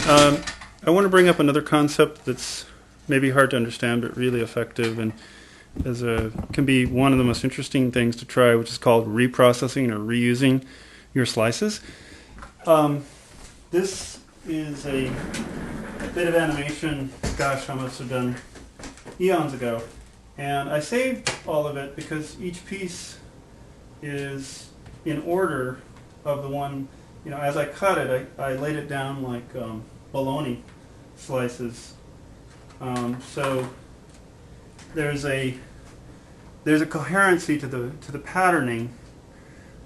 I want to bring up another concept that's maybe hard to understand but really effective, and can be one of the most interesting things to try, which is called reprocessing or reusing your slices. This is a bit of animation, gosh, I must have done eons ago. And I saved all of it because each piece is in order of the one, as I cut it, I laid it down like bologna slices. So there's a coherency to the patterning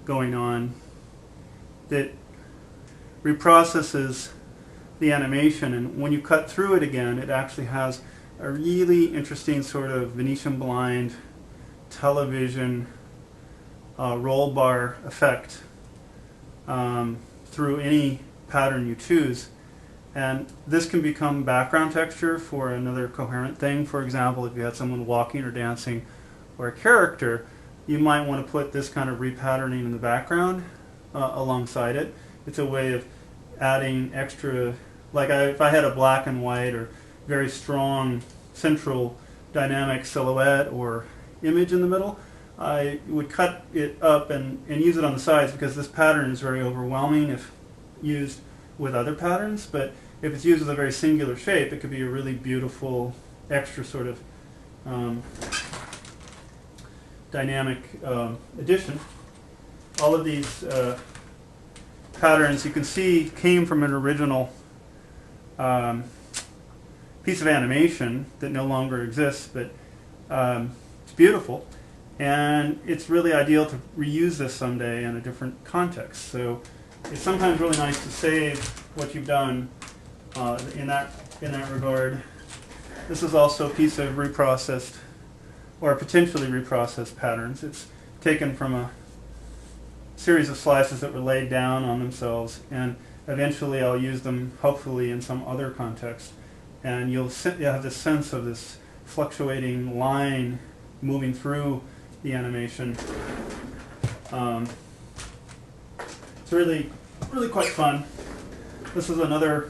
going on that reprocesses the animation, and when you cut through it again, it actually has a really interesting sort of Venetian blind television roll bar effect through any pattern you choose. And this can become background texture for another coherent thing. For example, if you had someone walking or dancing or a character, you might want to put this kind of repatterning in the background alongside it. It's a way of adding extra, like if I had a black and white or very strong central dynamic silhouette or image in the middle, I would cut it up and use it on the sides, because this pattern is very overwhelming if used with other patterns. But if it's used with a very singular shape, it could be a really beautiful extra sort of dynamic addition. All of these patterns, you can see, came from an original piece of animation that no longer exists, but it's beautiful, and it's really ideal to reuse this someday in a different context. So it's sometimes really nice to save what you've done in that regard. This is also a piece of reprocessed or potentially reprocessed patterns. It's taken from a series of slices that were laid down on themselves, and eventually I'll use them hopefully in some other context, and you'll have this sense of this fluctuating line moving through the animation. It's really quite fun. This is another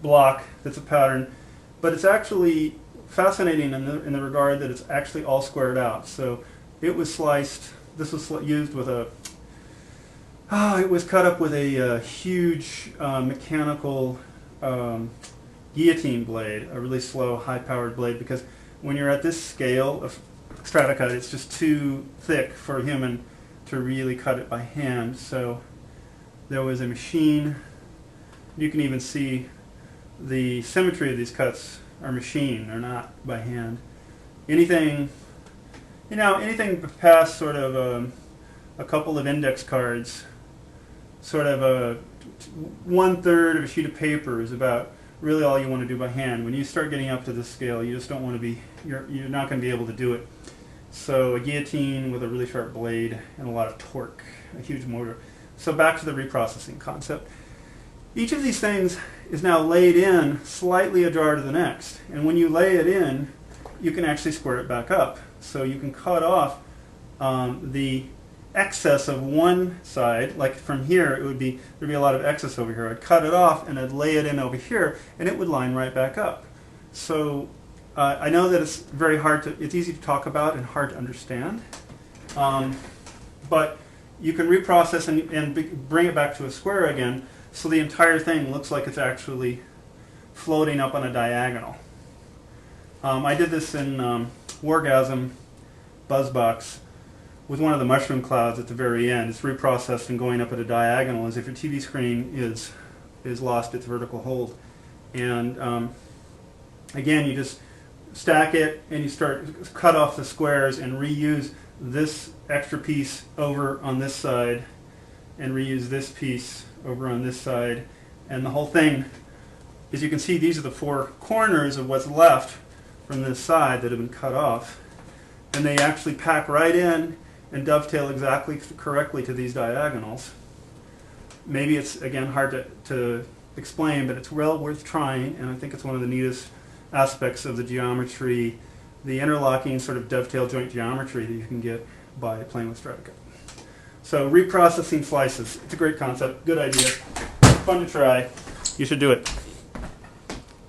block that's a pattern, but it's actually fascinating in the regard that it's actually all squared out. So it was sliced. This was used with it was cut up with a huge mechanical guillotine blade, a really slow, high-powered blade, because when you're at this scale of strata cut, it's just too thick for a human to really cut it by hand. So there was a machine. You can even see the symmetry of these cuts are machined, they're not by hand. Anything past sort of a couple of index cards, sort of a 1/3 of a sheet of paper is about really all you want to do by hand. When you start getting up to this scale, you just don't want to be, you're not going to be able to do it. So a guillotine with a really sharp blade and a lot of torque, a huge motor. So back to the reprocessing concept. Each of these things is now laid in slightly ajar to the next, and when you lay it in, you can actually square it back up. So you can cut off the excess of one side. Like from here, there'd be a lot of excess over here. I'd cut it off and I'd lay it in over here, and it would line right back up. So I know that it's very it's easy to talk about and hard to understand, but you can reprocess and bring it back to a square again, so the entire thing looks like it's actually floating up on a diagonal. I did this in Wargasm Buzzbox with one of the mushroom clouds at the very end. It's reprocessed and going up at a diagonal as if your TV screen is lost its vertical hold. And again, you just stack it and you cut off the squares and reuse this extra piece over on this side and reuse this piece over on this side. And the whole thing, as you can see, these are the four corners of what's left from this side that have been cut off. And they actually pack right in and dovetail exactly correctly to these diagonals. Maybe it's, again, hard to explain, but it's well worth trying, and I think it's one of the neatest aspects of the geometry, the interlocking sort of dovetail joint geometry that you can get by playing with strata cut. So reprocessing slices, it's a great concept, good idea, fun to try. You should do it.